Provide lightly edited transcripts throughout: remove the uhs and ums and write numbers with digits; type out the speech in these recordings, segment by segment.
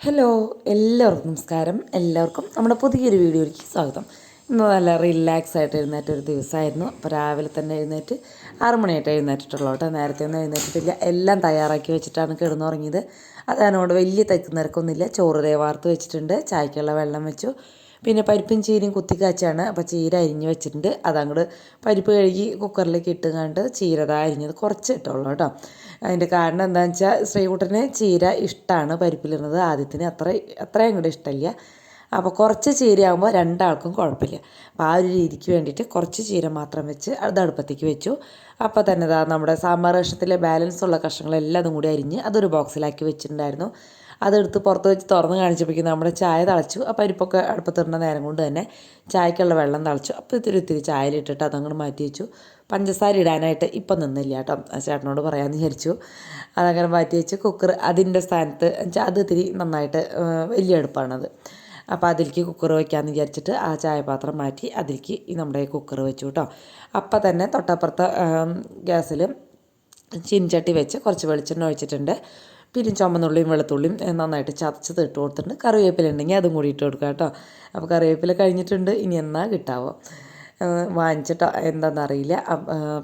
Hello, എല്ലാവർക്കും നമസ്കാരം. എല്ലാവർക്കും നമ്മുടെ പുതിയൊരു വീഡിയോയിലേക്ക് സ്വാഗതം. ഇന്ന് നല്ല റിലാക്സ് ആയിട്ട് എഴുന്നേറ്റ ഒരു ദിവസമായിരുന്നു. അപ്പോൾ രാവിലെ തന്നെ എഴുന്നേറ്റ് 6 മണിയായിട്ട് എഴുന്നേറ്റിട്ടുള്ളൂ കേട്ടോ. നേരത്തെ ഒന്നും എഴുന്നേറ്റിട്ടില്ല. എല്ലാം തയ്യാറാക്കി വെച്ചിട്ടാണ് കിടന്നുറങ്ങിയത്. അതിനോട് വലിയ തെക്ക് നിരക്കൊന്നുമില്ല. ചോറ് വാർത്ത് വെച്ചിട്ടുണ്ട്, ചായക്കുള്ള വെള്ളം വെച്ചു. പിന്നെ പരിപ്പും ചീരയും കുത്തിക്കാച്ചാണ്. അപ്പോൾ ചീര അരിഞ്ഞ് വെച്ചിട്ടുണ്ട്. അതങ്ങോട്ട് പരിപ്പ് കഴുകി കുക്കറിലേക്ക് ഇട്ടുകൊണ്ട് ചീര അരിഞ്ഞത് കുറച്ച് ഇട്ടുള്ളൂ കേട്ടോ. അതിൻ്റെ കാരണം എന്താണെന്ന് വെച്ചാൽ ശ്രീകുട്ടന് ചീര ഇഷ്ടമാണ്, പരിപ്പിലിരുന്നത് ആദ്യത്തിന് അത്രയും അങ്ങോട്ട് ഇഷ്ടമില്ല. അപ്പോൾ കുറച്ച് ചീരയാകുമ്പോൾ രണ്ടാൾക്കും കുഴപ്പമില്ല. അപ്പോൾ ആ ഒരു രീതിക്ക് വേണ്ടിയിട്ട് കുറച്ച് ചീര മാത്രം വെച്ച് അത് അടുപ്പത്തേക്ക് വെച്ചു. അപ്പോൾ തന്നെ നമ്മുടെ സാമ്പാർ കഷ്ണത്തിലെ ബാലൻസ് ഉള്ള കഷ്ണങ്ങളെല്ലാം അതും കൂടി അരിഞ്ഞ് അതൊരു ബോക്സിലാക്കി വെച്ചിട്ടുണ്ടായിരുന്നു. അതെടുത്ത് പുറത്ത് വെച്ച് തുറന്ന് കാണിച്ചപ്പോഴേക്കും നമ്മുടെ ചായ തിളച്ചു. ആ പരിപ്പൊക്കെ അടുപ്പത്തിടുന്ന നേരം കൊണ്ട് തന്നെ ചായക്കുള്ള വെള്ളം തിളച്ചു. അപ്പോൾ ഇത്തിരി ചായയിലിട്ടിട്ട് അതങ്ങോട്ട് മാറ്റി വെച്ചു. പഞ്ചസാര ഇടാനായിട്ട് ഇപ്പം നിന്നില്ല കേട്ടോ, ചേട്ടനോട് പറയാമെന്ന് വിചാരിച്ചു. അതങ്ങനെ മാറ്റി വെച്ച് കുക്കർ അതിൻ്റെ സ്ഥാനത്ത് അത് ഇത്തിരി നന്നായിട്ട് വലിയ അടുപ്പാണത്. അപ്പോൾ അതിലേക്ക് കുക്കർ വയ്ക്കാമെന്ന് വിചാരിച്ചിട്ട് ആ ചായപാത്രം മാറ്റി അതിലേക്ക് നമ്മുടെ കുക്കർ വെച്ചു കേട്ടോ. അപ്പം തന്നെ തൊട്ടപ്പുറത്തെ ഗ്യാസിൽ ചീനിച്ചട്ടി വെച്ച് കുറച്ച് വെളിച്ചെണ്ണ ഒഴിച്ചിട്ടുണ്ട്. പിന്നെ ചുമന്നുള്ളിയും വെളുത്തുള്ളിയും നന്നായിട്ട് ചതച്ചത് ഇട്ട് കൊടുത്തിട്ടുണ്ട്. കറിവേപ്പില ഉണ്ടെങ്കിൽ അതും കൂടി ഇട്ട് കൊടുക്കുക കേട്ടോ. അപ്പോൾ കറിവേപ്പില കഴിഞ്ഞിട്ടുണ്ട്, ഇനി എന്നാ കിട്ടാവോ വാങ്ങിച്ചിട്ടോ എന്താണെന്നറിയില്ല.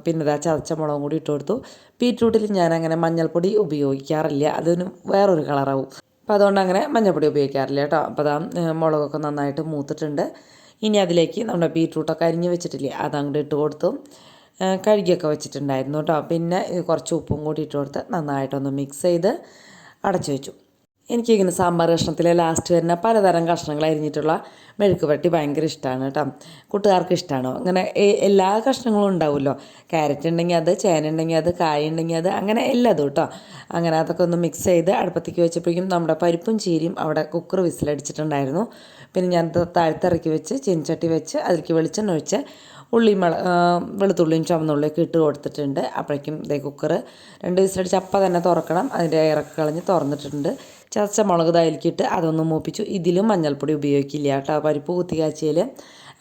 പിന്നെ ഇതാ ചതച്ച മുളകും കൂടി ഇട്ട് കൊടുത്തു. ബീറ്റ്റൂട്ടിൽ ഞാനങ്ങനെ മഞ്ഞൾപ്പൊടി ഉപയോഗിക്കാറില്ല, അതിന് വേറൊരു കളറാവും. അപ്പോൾ അതുകൊണ്ട് അങ്ങനെ മഞ്ഞൾപ്പൊടി ഉപയോഗിക്കാറില്ല കേട്ടോ. അപ്പോൾ അതാ മുളകൊക്കെ നന്നായിട്ട് മൂത്തിട്ടുണ്ട്. ഇനി അതിലേക്ക് നമ്മുടെ ബീറ്റ്റൂട്ടൊക്കെ അരിഞ്ഞ് വെച്ചിട്ടില്ലേ അതങ്ങോട്ട് ഇട്ട് കൊടുത്തു. കഴുകിയൊക്കെ വെച്ചിട്ടുണ്ടായിരുന്നു കേട്ടോ. പിന്നെ കുറച്ച് ഉപ്പും കൂടി ഇട്ട് കൊടുത്ത് നന്നായിട്ടൊന്ന് മിക്സ് ചെയ്ത് അടച്ചു വെച്ചു. എനിക്കിങ്ങനെ സാമ്പാർ കഷ്ണത്തിലെ ലാസ്റ്റ് വരുന്ന പലതരം കഷ്ണങ്ങൾ അരിഞ്ഞിട്ടുള്ള മെഴുക്ക് വരട്ടി ഭയങ്കര ഇഷ്ടമാണ് കേട്ടോ. കൂട്ടുകാർക്ക് ഇഷ്ടമാണോ? അങ്ങനെ എല്ലാ കഷ്ണങ്ങളും ഉണ്ടാവുമല്ലോ. ക്യാരറ്റ് ഉണ്ടെങ്കിൽ അത്, ചേന ഉണ്ടെങ്കിൽ അത്, കായ ഉണ്ടെങ്കിൽ അത്, അങ്ങനെ എല്ലാതും കേട്ടോ. അങ്ങനെ അതൊക്കെ ഒന്ന് മിക്സ് ചെയ്ത് അടുപ്പത്തേക്ക് വെച്ചപ്പോഴേക്കും നമ്മുടെ പരിപ്പും ചീരയും അവിടെ കുക്കർ വിസിലടിച്ചിട്ടുണ്ടായിരുന്നു. പിന്നെ ഞാൻ താഴ്ത്തിറക്കി വെച്ച് ചീനച്ചട്ടി വെച്ച് അതിലേക്ക് വെളിച്ചെണ്ണ ഒഴിച്ച് വെളുത്തുള്ളിയും ചുവന്നുള്ളിയൊക്കെ ഇട്ട് കൊടുത്തിട്ടുണ്ട്. അപ്പോഴേക്കും കുക്കർ 2 വിസിലടിച്ച് അപ്പം തന്നെ തുറക്കണം. അതിൻ്റെ ഇറക്കി കളഞ്ഞ് തുറന്നിട്ടുണ്ട്. ചതച്ച മുളക് അതിലേക്കിട്ട് അതൊന്ന് മൂപ്പിച്ചു. ഇതിലും മഞ്ഞൾപ്പൊടി ഉപയോഗിക്കില്ല കേട്ടോ. പരിപ്പ് കുത്തി കാച്ചിയതിൽ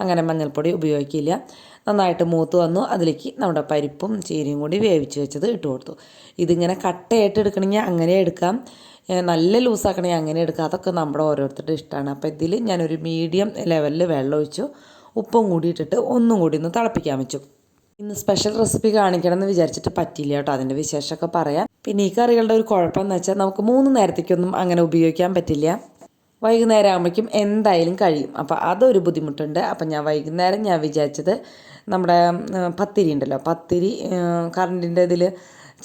അങ്ങനെ മഞ്ഞൾപ്പൊടി ഉപയോഗിക്കില്ല. നന്നായിട്ട് മൂത്ത് വന്നു. അതിലേക്ക് നമ്മുടെ പരിപ്പും ചീരയും കൂടി വേവിച്ച് വെച്ചത് ഇട്ട് കൊടുത്തു. ഇതിങ്ങനെ കട്ടയായിട്ട് എടുക്കണമെങ്കിൽ അങ്ങനെ എടുക്കാം, നല്ല ലൂസാക്കണമെങ്കിൽ അങ്ങനെ എടുക്കാം. അതൊക്കെ നമ്മുടെ ഓരോരുത്തരുടെ ഇഷ്ടമാണ്. അപ്പോൾ ഇതിൽ ഞാനൊരു മീഡിയം ലെവലിൽ വെള്ളം ഒഴിച്ചു. ഉപ്പും കൂടി ഇട്ടിട്ട് ഒന്നും കൂടി ഒന്ന് തിളപ്പിക്കാൻ വെച്ചു. ഇന്ന് സ്പെഷ്യൽ റെസിപ്പി കാണിക്കണം എന്ന് വിചാരിച്ചിട്ട് പറ്റില്ല കേട്ടോ. അതിൻ്റെ വിശേഷമൊക്കെ പറയാം. പിന്നെ ഈ കറികളുടെ ഒരു കുഴപ്പമെന്ന് വെച്ചാൽ നമുക്ക് 3 നേരത്തേക്കൊന്നും അങ്ങനെ ഉപയോഗിക്കാൻ പറ്റില്ല. വൈകുന്നേരം ആകുമ്പോഴേക്കും എന്തായാലും കഴിയും. അപ്പോൾ അതൊരു ബുദ്ധിമുട്ടുണ്ട്. അപ്പം വൈകുന്നേരം ഞാൻ വിചാരിച്ചത് നമ്മുടെ പത്തിരി ഉണ്ടല്ലോ, പത്തിരി കറണ്ടിൻ്റെ ഇതിൽ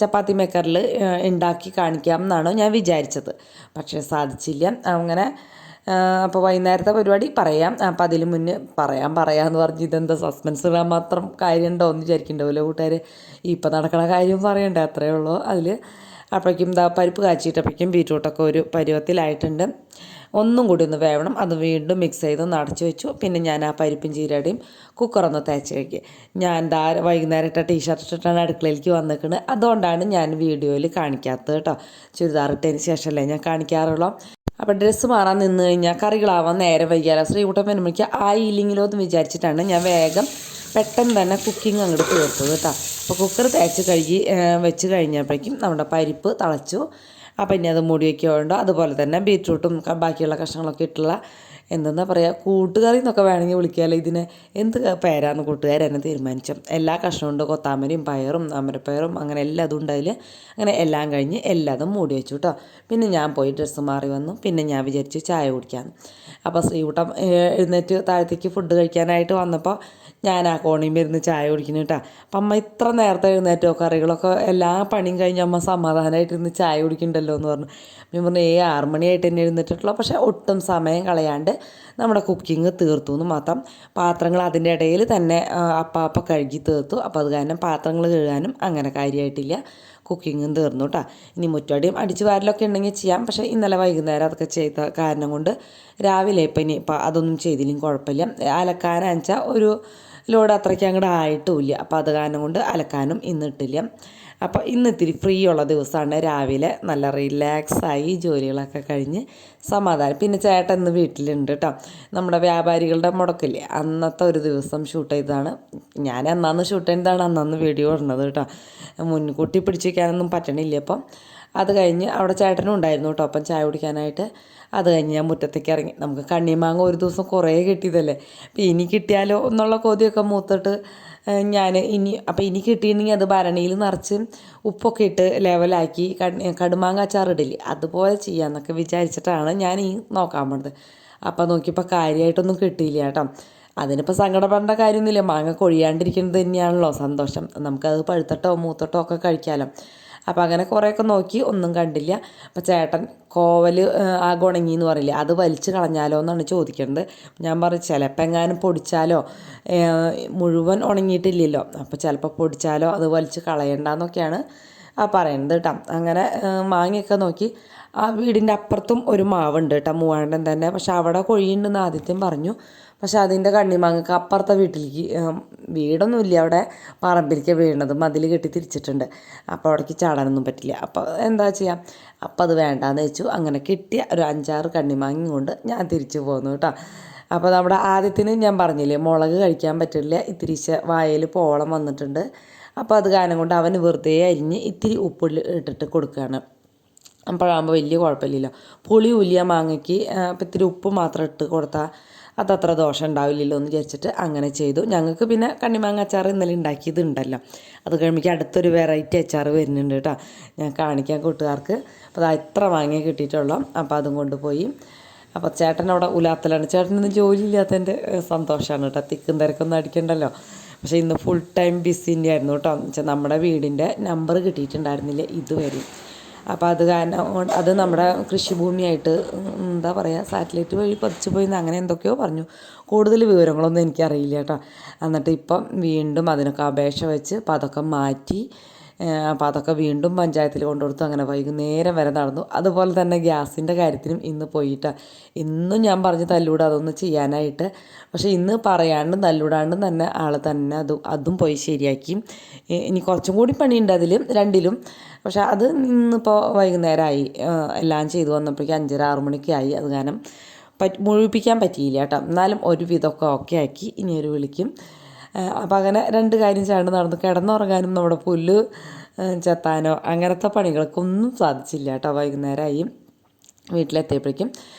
ചപ്പാത്തി മേക്കറിൽ ഉണ്ടാക്കി കാണിക്കാം എന്നാണ് ഞാൻ വിചാരിച്ചത്. പക്ഷേ സാധിച്ചില്ല. അങ്ങനെ അപ്പോൾ വൈകുന്നേരത്തെ പരിപാടി പറയാം. അപ്പോൾ അതിന് മുന്നേ പറയാമെന്ന് പറഞ്ഞ് ഇതെന്താ സസ്പെൻസ് ഇടാൻ മാത്രം കാര്യമുണ്ടോ എന്ന് വിചാരിക്കുന്നുണ്ടാവില്ല കൂട്ടുകാർ. ഇപ്പം നടക്കണ കാര്യം പറയണ്ടേ, അത്രയേ ഉള്ളൂ അതിൽ. അപ്പോഴേക്കും പരിപ്പ് കാച്ചിട്ടപ്പോഴേക്കും ബീറ്റ്റൂട്ടൊക്കെ ഒരു പരുവത്തിലായിട്ടുണ്ട്. ഒന്നും കൂടി ഒന്ന് വേവണം. അത് വീണ്ടും മിക്സ് ചെയ്ത് ഒന്ന് അടച്ചു വെച്ചു. പിന്നെ ഞാൻ ആ പരിപ്പും ചീരയുടെയും കുക്കറൊന്ന് തേച്ച് വയ്ക്കുക. ഞാൻ വൈകുന്നേരം ഇട്ട ടീഷർട്ട് ഇട്ടിട്ടാണ് അടുക്കളയിലേക്ക് വന്നിരിക്കുന്നത്. അതുകൊണ്ടാണ് ഞാൻ വീഡിയോയിൽ കാണിക്കാത്തത് കേട്ടോ. ചുരിദാർ ഇട്ടതിന് ശേഷമല്ലേ ഞാൻ കാണിക്കാറുള്ളൂ. അപ്പോൾ ഡ്രസ്സ് മാറാൻ നിന്ന് കഴിഞ്ഞാൽ കറികളാവാൻ നേരം വൈകിയാലോ ശ്രീകുട്ടൻ വരുമ്പോഴേക്ക് ആയില്ലെങ്കിലോ എന്ന് വിചാരിച്ചിട്ടാണ് ഞാൻ വേഗം പെട്ടെന്ന് തന്നെ കുക്കിംഗ് അങ്ങോട്ട് തീർത്തത് കേട്ടോ. അപ്പോൾ കുക്കർ തേച്ച് കഴുകി വെച്ച് കഴിഞ്ഞപ്പോഴേക്കും നമ്മുടെ പരിപ്പ് തിളച്ചു. അപ്പം ഇനി അത് മൂടി വയ്ക്കുകയുണ്ടോ. അതുപോലെ തന്നെ ബീറ്റ്റൂട്ടും ബാക്കിയുള്ള കഷ്ണങ്ങളൊക്കെ ഇട്ടുള്ള എന്താ പറയുക, കൂട്ടുകറി എന്നൊക്കെ വേണമെങ്കിൽ വിളിക്കാമല്ലോ ഇതിനെ. എന്ത് പേരാന്ന് കൂട്ടുകാർ എന്നെ തീരുമാനിച്ചു. എല്ലാ കഷ്ണമുണ്ട്, കൊത്താമരയും പയറും അമരപ്പയറും അങ്ങനെ എല്ലാതും ഉണ്ടായില്ല. അങ്ങനെ എല്ലാം കഴിഞ്ഞ് എല്ലാതും മൂടി വെച്ചു കേട്ടോ. പിന്നെ ഞാൻ പോയി ഡ്രസ്സ് മാറി വന്നു. പിന്നെ ഞാൻ വിചാരിച്ചു ചായ കുടിക്കാമെന്ന്. അപ്പോൾ ശ്രീകുട്ടം എഴുന്നേറ്റ് താഴത്തേക്ക് ഫുഡ് കഴിക്കാനായിട്ട് വന്നപ്പോൾ ഞാൻ ആ കോണിയും ഇരുന്ന് ചായ കുടിക്കുന്നു കേട്ടോ. അപ്പം അമ്മ ഇത്ര നേരത്തെ എഴുന്നേറ്റോ, കറികളൊക്കെ എല്ലാ പണിയും കഴിഞ്ഞ് അമ്മ സമാധാനമായിട്ട് ഇരുന്ന് ചായ കുടിക്കണ്ടല്ലോ എന്ന് പറഞ്ഞു. ഞാൻ പറഞ്ഞു 6 മണിയായിട്ട് തന്നെ എഴുന്നേറ്റിട്ടുള്ളൂ. പക്ഷേ ഒട്ടും സമയം കളയാണ്ട് നമ്മുടെ കുക്കിംഗ് തീർത്തു എന്ന് മാത്രം. പാത്രങ്ങൾ അതിൻ്റെ ഇടയിൽ തന്നെ അപ്പം കഴുകി തീർത്തു. അപ്പോൾ അത് കാരണം പാത്രങ്ങൾ കഴുകാനും അങ്ങനെ കാര്യമായിട്ടില്ല. കുക്കിങ്ങും തീർന്നു കേട്ടോ. ഇനി മുറ്റടിയും അടിച്ചു വാരലൊക്കെ ഉണ്ടെങ്കിൽ ചെയ്യാം. പക്ഷേ ഇന്നലെ വൈകുന്നേരം അതൊക്കെ ചെയ്ത കാരണം കൊണ്ട് രാവിലെ ഇപ്പം അതൊന്നും ചെയ്തില്ലെങ്കിൽ കുഴപ്പമില്ല. അലക്കാനാണെന്ന് ഒരു ലോഡ് അത്രയ്ക്ക് അങ്ങോട്ട് ആയിട്ടുമില്ല. അപ്പോൾ അത് കാരണം കൊണ്ട് അലക്കാനും ഇന്നിട്ടില്ല. അപ്പോൾ ഇന്ന് ഇത്തിരി ഫ്രീ ഉള്ള ദിവസമാണ്. രാവിലെ നല്ല റിലാക്സായി ജോലികളൊക്കെ കഴിഞ്ഞ് സമാധാനം. പിന്നെ ചേട്ടൻ ഇന്ന് വീട്ടിലുണ്ട് കേട്ടോ. നമ്മുടെ വ്യാപാരികളുടെ മുടക്കില്ലേ, അന്നത്തെ ഒരു ദിവസം ഷൂട്ട് ചെയ്തതാണ്. ഞാൻ അന്നന്ന് ഷൂട്ട് ചെയ്തതാണ് അന്നന്ന് വീഡിയോ ഇടുന്നത് കേട്ടോ. മുൻകൂട്ടി പിടിച്ച് വയ്ക്കാനൊന്നും പറ്റണില്ല. അപ്പം അത് കഴിഞ്ഞ് അവിടെ ചേട്ടനും ഉണ്ടായിരുന്നു കേട്ടോ ഒപ്പം ചായ കുടിക്കാനായിട്ട്. അത് കഴിഞ്ഞ് ഞാൻ മുറ്റത്തേക്ക് ഇറങ്ങി. നമുക്ക് കണ്ണിമാങ്ങ ഒരു ദിവസം കുറേ കിട്ടിയതല്ലേ, അപ്പോൾ ഇനി കിട്ടിയാലോ എന്നുള്ള കൊതിയൊക്കെ മൂത്തിട്ട് ഞാൻ ഇനി കിട്ടിയിട്ടുണ്ടെങ്കിൽ അത് ഭരണിയിൽ നിറച്ച് ഉപ്പൊക്കെ ഇട്ട് ലെവലാക്കി കടുമാങ്ങ അച്ചാറിടില്ലേ അതുപോലെ ചെയ്യാമെന്നൊക്കെ വിചാരിച്ചിട്ടാണ് ഞാൻ ഈ നോക്കാൻ പോണത്. അപ്പോൾ നോക്കിയപ്പോൾ കാര്യമായിട്ടൊന്നും കിട്ടിയില്ല കേട്ടോ. അതിനിപ്പോൾ സങ്കടപ്പെടേണ്ട കാര്യമൊന്നുമില്ല, മാങ്ങ കൊഴിയാണ്ടിരിക്കുന്നത് തന്നെയാണല്ലോ സന്തോഷം. നമുക്കത് പഴുത്തട്ടോ മൂത്തട്ടോ ഒക്കെ കഴിക്കാമല്ലോ. അപ്പോൾ അങ്ങനെ കുറേയൊക്കെ നോക്കി, ഒന്നും കണ്ടില്ല. അപ്പോൾ ചേട്ടൻ കോവൽ ആകെ ഉണങ്ങി എന്ന് പറയില്ല, അത് വലിച്ച് കളഞ്ഞാലോ എന്നാണ് ചോദിക്കുന്നത്. ഞാൻ പറഞ്ഞു ചിലപ്പോൾ എങ്ങാനും പൊടിച്ചാലോ, മുഴുവൻ ഉണങ്ങിയിട്ടില്ലല്ലോ, അപ്പോൾ ചിലപ്പോൾ പൊടിച്ചാലോ അത് വലിച്ച് കളയണ്ടെന്നൊക്കെയാണ് പറയുന്നത് കേട്ടോ. അങ്ങനെ മാങ്ങയൊക്കെ നോക്കി. ആ വീടിൻ്റെ അപ്പുറത്തും ഒരു മാവുണ്ട് കേട്ടോ, മൂവാണ്ടൻ തന്നെ. പക്ഷെ അവിടെ കൊഴിയുണ്ടെന്ന് ആദ്യത്തെയും പറഞ്ഞു. പക്ഷെ അതിൻ്റെ കണ്ണിമാങ്ങക്ക് അപ്പുറത്തെ വീട്ടിലേക്ക്, വീടൊന്നുമില്ല അവിടെ, പറമ്പിലേക്ക് വീണത്, മതിൽ കെട്ടി തിരിച്ചിട്ടുണ്ട്. അപ്പോൾ അവിടേക്ക് ചാടാനൊന്നും പറ്റില്ല. അപ്പോൾ എന്താ ചെയ്യുക, അപ്പോൾ അത് വേണ്ടാന്ന് വെച്ചു. അങ്ങനെ കിട്ടിയ ഒരു 5-6 കണ്ണിമാങ്ങയും കൊണ്ട് ഞാൻ തിരിച്ചു പോന്നു കേട്ടോ. അപ്പോൾ നമ്മുടെ ആദ്യത്തിന് ഞാൻ പറഞ്ഞില്ലേ മുളക് കഴിക്കാൻ പറ്റില്ല, ഇത്തിരി വായയിൽ പോളം വന്നിട്ടുണ്ട്. അപ്പോൾ അത് കാരണം കൊണ്ട് അവന് വെറുതെ അരിഞ്ഞ് ഇത്തിരി ഉപ്പിൽ ഇട്ടിട്ട് കൊടുക്കുകയാണ്. അപ്പോഴാകുമ്പോൾ വലിയ കുഴപ്പമില്ലല്ലോ, പുളിയില്ല മാങ്ങയ്ക്ക്. അപ്പോൾ ഇത്തിരി ഉപ്പ് മാത്രം ഇട്ട് കൊടുത്താൽ അതത്ര ദോഷം ഉണ്ടാവില്ലല്ലോ എന്ന് വിചാരിച്ചിട്ട് അങ്ങനെ ചെയ്തു. ഞങ്ങൾക്ക് പിന്നെ കണ്ണിമാങ്ങ അച്ചാർ ഇന്നലെ ഉണ്ടാക്കിയതുണ്ടല്ലോ, അത് കഴിയുമ്പോൾ അടുത്തൊരു വെറൈറ്റി അച്ചാർ വരുന്നുണ്ട് കേട്ടോ, ഞാൻ കാണിക്കാൻ കൂട്ടുകാർക്ക്. അപ്പോൾ അത് എത്ര മാങ്ങ കിട്ടിയിട്ടുള്ളൂ. അപ്പോൾ അതും കൊണ്ടുപോയി. അപ്പോൾ ചേട്ടൻ അവിടെ ഉലാത്തലാണ്. ചേട്ടനൊന്നും ജോലിയില്ലാത്തതിൻ്റെ സന്തോഷമാണ് കേട്ടോ, തിക്കും തിരക്കൊന്നും അടിക്കണ്ടല്ലോ. പക്ഷേ ഇന്ന് ഫുൾ ടൈം ബിസിൻ്റെ ആയിരുന്നു കേട്ടോ. എന്ന് വെച്ചാൽ നമ്മുടെ വീടിൻ്റെ നമ്പർ കിട്ടിയിട്ടുണ്ടായിരുന്നില്ല ഇതുവരെ. അപ്പോൾ അത് കാരണം അത് നമ്മുടെ കൃഷിഭൂമിയായിട്ട് എന്താ പറയുക, സാറ്റലൈറ്റ് വഴി പതിച്ചു പോയി അങ്ങനെ എന്തൊക്കെയോ പറഞ്ഞു. കൂടുതൽ വിവരങ്ങളൊന്നും എനിക്കറിയില്ല കേട്ടോ. എന്നിട്ട് ഇപ്പം വീണ്ടും അതിനൊക്കെ അപേക്ഷ വെച്ച് അപ്പോൾ അതൊക്കെ മാറ്റി. അപ്പോൾ അതൊക്കെ വീണ്ടും പഞ്ചായത്തിൽ കൊണ്ടുകൊടുത്തു. അങ്ങനെ വൈകുന്നേരം വരെ നടന്നു. അതുപോലെ തന്നെ ഗ്യാസിൻ്റെ കാര്യത്തിനും ഇന്ന് പോയിട്ടാണ്. ഇന്നും ഞാൻ പറഞ്ഞ് തല്ലൂടെ അതൊന്ന് ചെയ്യാനായിട്ട്. പക്ഷേ ഇന്ന് പറയാണ്ടും തല്ലൂടാണ്ടും തന്നെ ആൾ തന്നെ അതും പോയി ശരിയാക്കി. ഇനി കുറച്ചും കൂടി പണിയുണ്ട് അതിൽ രണ്ടിലും. പക്ഷേ അത് ഇന്നിപ്പോൾ വൈകുന്നേരമായി, എല്ലാം ചെയ്തു വന്നപ്പോഴേക്കും 5:30-6 മണിക്ക് ആയി. അത് കാരണം മുഴുവിപ്പിക്കാൻ പറ്റിയില്ല കേട്ടോ. എന്നാലും ഒരു വിധമൊക്കെ ഓക്കെ ആക്കി. ഇനി ഒരു വിളിക്കും. അപ്പോൾ അങ്ങനെ 2 കാര്യം ചേർന്ന് നടന്നു. കിടന്നുറങ്ങാനും നമ്മുടെ പുല്ല് ചെത്താനോ അങ്ങനത്തെ പണികൾക്കൊന്നും സാധിച്ചില്ല കേട്ടോ. വൈകുന്നേരമായി വീട്ടിലെത്തിയപ്പോഴേക്കും.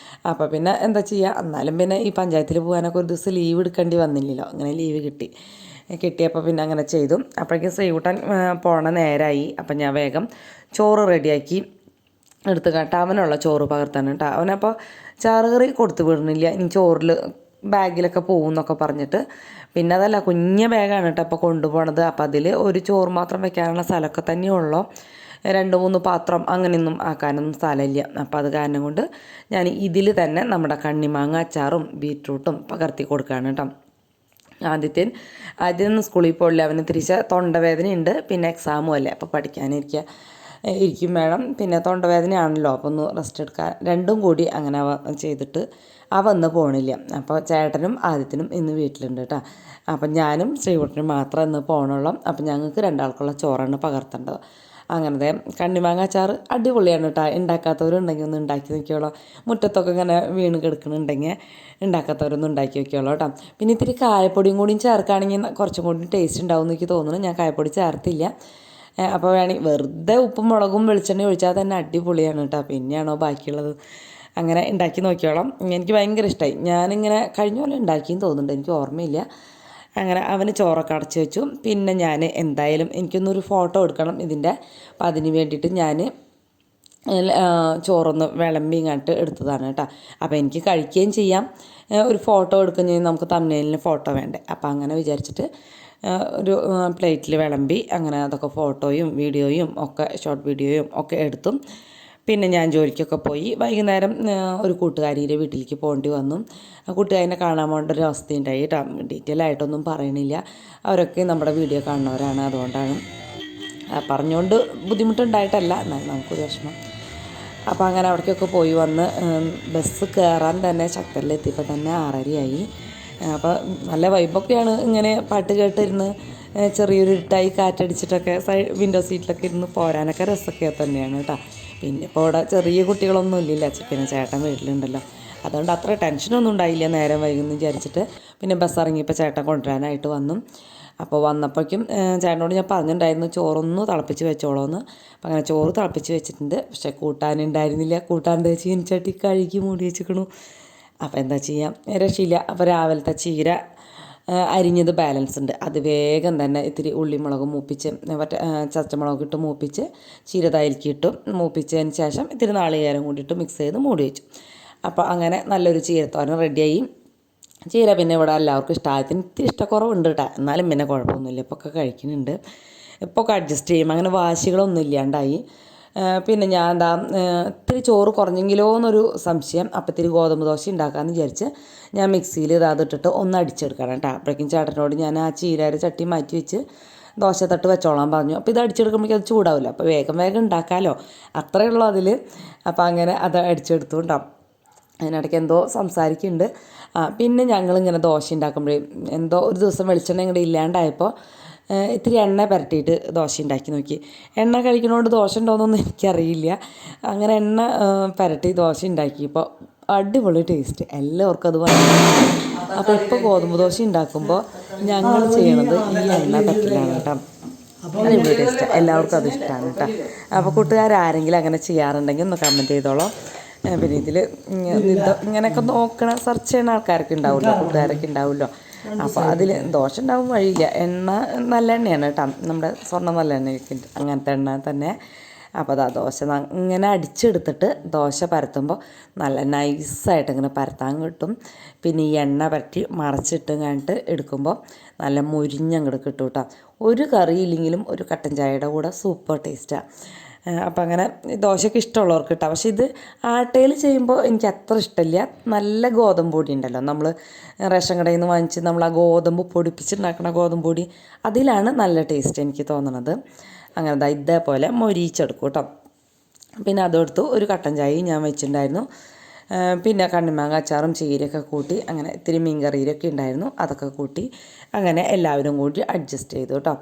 അപ്പോൾ പിന്നെ എന്താ ചെയ്യുക, എന്നാലും പിന്നെ ഈ പഞ്ചായത്തിൽ പോകാനൊക്കെ ഒരു ദിവസം ലീവ് എടുക്കേണ്ടി വന്നില്ലല്ലോ. അങ്ങനെ ലീവ് കിട്ടിയപ്പോൾ പിന്നെ അങ്ങനെ ചെയ്തു. അപ്പോഴേക്കും ശ്രീകുട്ടൻ പോണ നേരമായി. അപ്പം ഞാൻ വേഗം ചോറ് റെഡിയാക്കി എടുത്ത് കേട്ടോ. അവനുള്ള ചോറ് പകർത്താൻ കേട്ടോ. അവനപ്പോൾ ചാറുകറി കൊടുത്തു വിടണില്ല, ഇനി ചോറിൽ ബാഗിലൊക്കെ പോകും എന്നൊക്കെ പറഞ്ഞിട്ട്. പിന്നെ അതല്ല, കുഞ്ഞ ബാഗാണ് കേട്ടോ അപ്പോൾ കൊണ്ടുപോകണത്. അപ്പോൾ അതിൽ ഒരു ചോറ് മാത്രം വെക്കാനുള്ള സ്ഥലമൊക്കെ തന്നെയുള്ളൂ. 2-3 പാത്രം അങ്ങനെയൊന്നും ആക്കാനൊന്നും സ്ഥലമില്ല. അപ്പോൾ അത് കാരണം കൊണ്ട് ഞാൻ ഇതിൽ തന്നെ നമ്മുടെ കണ്ണിമാങ്ങ അച്ചാറും ബീറ്റ്റൂട്ടും പകർത്തി കൊടുക്കുകയാണ് കേട്ടോ. ആദ്യം സ്കൂളിൽ പോയില്ല, അവന് തിരിച്ച് തൊണ്ടവേദനയുണ്ട്, പിന്നെ എക്സാമും അല്ലേ, അപ്പോൾ പഠിക്കാനിരിക്കും വേണം, പിന്നെ തൊണ്ടവേദനയാണല്ലോ, അപ്പോൾ ഒന്ന് റെസ്റ്റ് എടുക്കാൻ, രണ്ടും കൂടി അങ്ങനെ ചെയ്തിട്ട് വന്ന് പോകണില്ല. അപ്പോൾ ചേട്ടനും ആദ്യത്തിനും ഇന്ന് വീട്ടിലുണ്ട് കേട്ടോ. അപ്പം ഞാനും ശ്രീകുട്ടനും മാത്രം ഇന്ന് പോകണുള്ളൂ. അപ്പം ഞങ്ങൾക്ക് 2 ആൾക്കുള്ള ചോറാണ് പകർത്തേണ്ടത്. അങ്ങനത്തെ കണ്ണിമാങ്ങ അച്ചാർ അടിപൊളിയാണ് കേട്ടോ. ഉണ്ടാക്കാത്തവരുണ്ടെങ്കിൽ ഒന്ന് ഉണ്ടാക്കി നോക്കിയോളൂ. മുറ്റത്തൊക്കെ ഇങ്ങനെ വീണ് കിടക്കുന്നുണ്ടെങ്കിൽ ഉണ്ടാക്കാത്തവരൊന്നും ഉണ്ടാക്കി നോക്കിയോളൂ കേട്ടോ. പിന്നെ ഇത്തിരി കായപ്പൊടിയും കൂടിയും ചേർക്കുകയാണെങ്കിൽ കുറച്ചും കൂടി ടേസ്റ്റ് ഉണ്ടാവും എന്ന് എനിക്ക് തോന്നുന്നു. ഞാൻ കായപ്പൊടി ചേർത്തില്ല. അപ്പോൾ വേണമെങ്കിൽ വെറുതെ ഉപ്പും മുളകും വെളിച്ചെണ്ണ ഒഴിച്ചാൽ തന്നെ അടിപൊളിയാണ് കേട്ടോ. പിന്നെയാണോ ബാക്കിയുള്ളത്, അങ്ങനെ ഉണ്ടാക്കി നോക്കിയോളാം. എനിക്ക് ഭയങ്കര ഇഷ്ടമായി. ഞാനിങ്ങനെ കഴിഞ്ഞ പോലെ ഉണ്ടാക്കിയെന്ന് തോന്നുന്നുണ്ട്, എനിക്ക് ഓർമ്മയില്ല. അങ്ങനെ അവന് ചോറൊക്കെ അടച്ച് വെച്ചു. പിന്നെ ഞാൻ എന്തായാലും എനിക്കൊന്നൊരു ഫോട്ടോ എടുക്കണം ഇതിൻ്റെ. അപ്പോൾ അതിന് വേണ്ടിയിട്ട് ഞാൻ ചോറൊന്ന് വിളമ്പിങ്ങാട്ട് എടുത്തതാണ് കേട്ടോ. അപ്പോൾ എനിക്ക് കഴിക്കുകയും ചെയ്യാം, ഒരു ഫോട്ടോ എടുക്കുകയും ചെയ്യും. നമുക്ക് തമ്മിലിന് ഫോട്ടോ വേണ്ടേ. അപ്പോൾ അങ്ങനെ വിചാരിച്ചിട്ട് ഒരു പ്ലേറ്റിൽ വിളമ്പി അങ്ങനെ അതൊക്കെ ഫോട്ടോയും വീഡിയോയും ഒക്കെ ഷോർട്ട് വീഡിയോയും ഒക്കെ എടുത്തു. പിന്നെ ഞാൻ ജോലിക്കൊക്കെ പോയി. വൈകുന്നേരം ഒരു കൂട്ടുകാരിയുടെ വീട്ടിലേക്ക് പോകേണ്ടി വന്നു. ആ കൂട്ടുകാരിനെ കാണാൻ പോകേണ്ട ഒരു അവസ്ഥയുണ്ടായി കേട്ടോ. ഡീറ്റെയിൽ ആയിട്ടൊന്നും പറയണില്ല, അവരൊക്കെ നമ്മുടെ വീഡിയോ കാണുന്നവരാണ്, അതുകൊണ്ടാണ്. പറഞ്ഞുകൊണ്ട് ബുദ്ധിമുട്ടുണ്ടായിട്ടല്ല, എന്നാൽ നമുക്കൊരു വിഷമം. അപ്പോൾ അങ്ങനെ അവിടേക്കൊക്കെ പോയി വന്ന് ബസ് കയറാൻ തന്നെ ശക്തരിലെത്തിയപ്പോൾ തന്നെ 6:30 അപ്പോൾ നല്ല വൈബൊക്കെയാണ്. ഇങ്ങനെ പാട്ട് കേട്ടിരുന്ന് ചെറിയൊരു ഇരുട്ടായി കാറ്റടിച്ചിട്ടൊക്കെ വിൻഡോ സീറ്റിലൊക്കെ ഇരുന്ന് പോരാനൊക്കെ രസമൊക്കെ തന്നെയാണ് കേട്ടോ. പിന്നെ ഇപ്പോൾ ഇവിടെ ചെറിയ കുട്ടികളൊന്നും ഇല്ലല്ലോ, പിന്നെ ചേട്ടൻ വീട്ടിലുണ്ടല്ലോ, അതുകൊണ്ട് അത്ര ടെൻഷനൊന്നും ഉണ്ടായില്ല നേരം വൈകുന്നു വിചാരിച്ചിട്ട്. പിന്നെ ബസ് ഇറങ്ങിയപ്പോൾ ചേട്ടൻ കൊണ്ടുവരാനായിട്ട് വന്നു. അപ്പോൾ വന്നപ്പോഴേക്കും ചേട്ടനോട് ഞാൻ പറഞ്ഞിട്ടുണ്ടായിരുന്നു ചോറൊന്ന് തിളപ്പിച്ച് വെച്ചോളൂ എന്ന്. അപ്പം അങ്ങനെ ചോറ് തിളപ്പിച്ച് വെച്ചിട്ടുണ്ട്. പക്ഷേ കൂട്ടാനുണ്ടായിരുന്നില്ല. കൂട്ടാൻ്റെ ചീനിച്ചട്ടി കഴുകി മൂടി വെച്ചിരിക്കണു. അപ്പോൾ എന്താ ചെയ്യാം, രക്ഷയില്ല. അപ്പോൾ രാവിലത്തെ ചീര അരിഞ്ഞത് ബാലൻസ് ഉണ്ട്. അത് വേഗം തന്നെ ഇത്തിരി ഉള്ളിമുളക് മൂപ്പിച്ച് മറ്റേ ചച്ചമുളക് ഇട്ട് മൂപ്പിച്ച് ചീര തൈൽക്കിയിട്ടു മൂപ്പിച്ചതിന് ശേഷം ഇത്തിരി നാളികേരം കൂടിയിട്ട് മിക്സ് ചെയ്ത് മൂടി വെച്ചു. അപ്പോൾ അങ്ങനെ നല്ലൊരു ചീരത്തോരൻ റെഡിയായി. ചീര പിന്നെ ഇവിടെ എല്ലാവർക്കും ഇഷ്ടമായതിന് ഇത്തിരി ഇഷ്ടക്കുറവുണ്ട് കേട്ടോ. എന്നാലും പിന്നെ കുഴപ്പമൊന്നുമില്ല, ഇപ്പോൾ ഒക്കെ കഴിക്കുന്നുണ്ട്. ഇപ്പോൾ ഒക്കെ അഡ്ജസ്റ്റ് ചെയ്യും, അങ്ങനെ വാശികളൊന്നും ഇല്ലാണ്ടായി. പിന്നെ ഞാൻ എന്താ ഇത്തിരി ചോറ് കുറഞ്ഞെങ്കിലോ എന്നൊരു സംശയം. അപ്പം ഇത്തിരി ഗോതമ്പ് ദോശ ഉണ്ടാക്കാമെന്ന് വിചാരിച്ച് ഞാൻ മിക്സിയിൽ ഇട്ടിട്ട് ഒന്ന് അടിച്ചെടുക്കണം കേട്ടോ. അപ്പോഴേക്കും ചേട്ടനോട് ഞാൻ ആ ചീരയുടെ ചട്ടി മാറ്റി വെച്ച് ദോശ തട്ട് വെച്ചോളാൻ പറഞ്ഞു. അപ്പോൾ ഇത് അടിച്ചെടുക്കുമ്പോഴേക്കും അത് ചൂടാവില്ല, അപ്പോൾ വേഗം വേഗം ഉണ്ടാക്കാമല്ലോ, അത്രയേ ഉള്ളൂ അതിൽ. അപ്പോൾ അങ്ങനെ അത് അടിച്ചെടുത്തു ഉണ്ടാവും. അതിനിടയ്ക്ക് എന്തോ സംസാരിക്കുന്നുണ്ട്. പിന്നെ ഞങ്ങളിങ്ങനെ ദോശ ഉണ്ടാക്കുമ്പോഴേ എന്തോ ഒരു ദിവസം വെളിച്ചെണ്ണ ഇങ്ങോട്ട് ഇല്ലാണ്ടായപ്പോൾ ഇത്തിരി എണ്ണ പുരട്ടിയിട്ട് ദോശ ഉണ്ടാക്കി നോക്കി. എണ്ണ കഴിക്കണോണ്ട് ദോശ ഉണ്ടോയെന്നൊന്നും എനിക്കറിയില്ല. അങ്ങനെ എണ്ണ പുരട്ടി ദോശ ഉണ്ടാക്കിയപ്പോൾ അടിപൊളി ടേസ്റ്റ്, എല്ലാവർക്കും അത് പറഞ്ഞു. അപ്പോൾ ഇപ്പോൾ ഗോതമ്പ് ദോശ ഉണ്ടാക്കുമ്പോൾ ഞങ്ങൾ ചെയ്യണത് ഈ എണ്ണ പറ്റില്ലാണ് കേട്ടോ. അടിപൊളി ടേസ്റ്റ്, എല്ലാവർക്കും അത് ഇഷ്ടമാണ് കേട്ടോ. അപ്പോൾ കൂട്ടുകാരാരെങ്കിലും അങ്ങനെ ചെയ്യാറുണ്ടെങ്കിൽ ഒന്ന് കമൻറ്റ് ചെയ്തോളൂ. പിന്നെ ഇതിൽ ഇങ്ങനെയൊക്കെ നോക്കണ സെർച്ച് ചെയ്യുന്ന ആൾക്കാരൊക്കെ ഉണ്ടാവുമല്ലോ, കൂട്ടുകാരൊക്കെ ഉണ്ടാവുമല്ലോ. അപ്പോൾ അതിൽ ദോശ ഉണ്ടാവും വഴിയില്ല. എണ്ണ നല്ല എണ്ണയാണ് കേട്ടോ, നമ്മുടെ സ്വർണ്ണം നല്ല എണ്ണയൊക്കെ അങ്ങനത്തെ എണ്ണ തന്നെ. അപ്പോൾ അതാ ദോശ ഇങ്ങനെ അടിച്ചെടുത്തിട്ട് ദോശ പരത്തുമ്പോൾ നല്ല നൈസായിട്ട് ഇങ്ങനെ പരത്താൻ കിട്ടും. പിന്നെ ഈ എണ്ണ പരട്ടി മറച്ചിട്ട് കഴിഞ്ഞിട്ട് എടുക്കുമ്പോൾ നല്ല മുരിഞ്ഞങ്ങോട്ട് കിട്ടും കേട്ടോ. ഒരു കറിയില്ലെങ്കിലും ഒരു കട്ടൻ ചായയുടെ കൂടെ സൂപ്പർ ടേസ്റ്റാണ്. അപ്പം അങ്ങനെ ദോശയ്ക്ക് ഇഷ്ടമുള്ളവർക്ക് കിട്ടാം. പക്ഷേ ഇത് ആട്ടയിൽ ചെയ്യുമ്പോൾ എനിക്ക് അത്ര ഇഷ്ടമില്ല. നല്ല ഗോതമ്പ് പൊടി ഉണ്ടല്ലോ, നമ്മൾ റേഷൻ കടയിൽ നിന്ന് വാങ്ങിച്ച് നമ്മൾ ആ ഗോതമ്പ് പൊടിപ്പിച്ചുണ്ടാക്കുന്ന ഗോതമ്പ് പൊടി, അതിലാണ് നല്ല ടേസ്റ്റ് എനിക്ക് തോന്നണത്. അങ്ങനെ ഇതേപോലെ മൊരിച്ചെടുക്കും കേട്ടോ. പിന്നെ അതെടുത്തു ഒരു കട്ടൻ ചായയും ഞാൻ വെച്ചിട്ടുണ്ടായിരുന്നു. പിന്നെ കണ്ണിമാങ്ങ അച്ചാറും ചീരയൊക്കെ കൂട്ടി അങ്ങനെ ഇത്തിരി മീൻകറിയിലൊക്കെ ഉണ്ടായിരുന്നു, അതൊക്കെ കൂട്ടി അങ്ങനെ എല്ലാവരും കൂടി അഡ്ജസ്റ്റ് ചെയ്തു കേട്ടോ.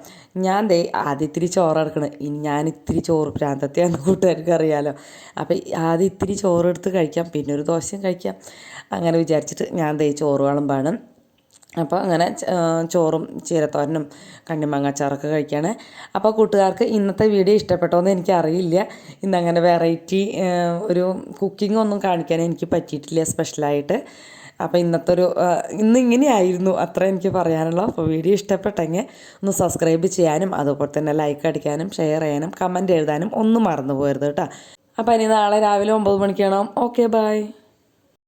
ഞാൻ ആദ്യം ഇത്തിരി ചോറ് എടുക്കണം. ഞാൻ ഇത്തിരി ചോറ് പ്രാന്തത്തെയാണെന്ന് കൂട്ടുകാർക്ക് അറിയാമല്ലോ. അപ്പോൾ ആദ്യം ഇത്തിരി ചോറ് എടുത്ത് കഴിക്കാം, പിന്നെ ഒരു ദോശയും കഴിക്കാം, അങ്ങനെ വിചാരിച്ചിട്ട് ഞാൻ ചോറ് വിളമ്പാണ്. അപ്പോൾ അങ്ങനെ ചോറും ചീരത്തോരനും കണ്ണിമാങ്ങ അച്ചാറൊക്കെ കഴിക്കുകയാണ്. അപ്പോൾ കൂട്ടുകാർക്ക് ഇന്നത്തെ വീഡിയോ ഇഷ്ടപ്പെട്ടോ എന്ന് എനിക്കറിയില്ല. ഇന്നങ്ങനെ വെറൈറ്റി ഒരു കുക്കിംഗ് ഒന്നും കാണിക്കാൻ എനിക്ക് പറ്റിയിട്ടില്ല സ്പെഷ്യലായിട്ട്. അപ്പോൾ ഇന്ന് ഇങ്ങനെയായിരുന്നു, അത്ര എനിക്ക് പറയാനുള്ളൂ. അപ്പോൾ വീഡിയോ ഇഷ്ടപ്പെട്ടെങ്കിൽ ഒന്ന് സബ്സ്ക്രൈബ് ചെയ്യാനും അതുപോലെ തന്നെ ലൈക്ക് അടിക്കാനും ഷെയർ ചെയ്യാനും കമൻറ്റ് എഴുതാനും ഒന്നും മറന്നു പോകരുത് കേട്ടോ. അപ്പോൾ ഇനി നാളെ രാവിലെ 9 മണിക്ക് കാണാം. Okay, by.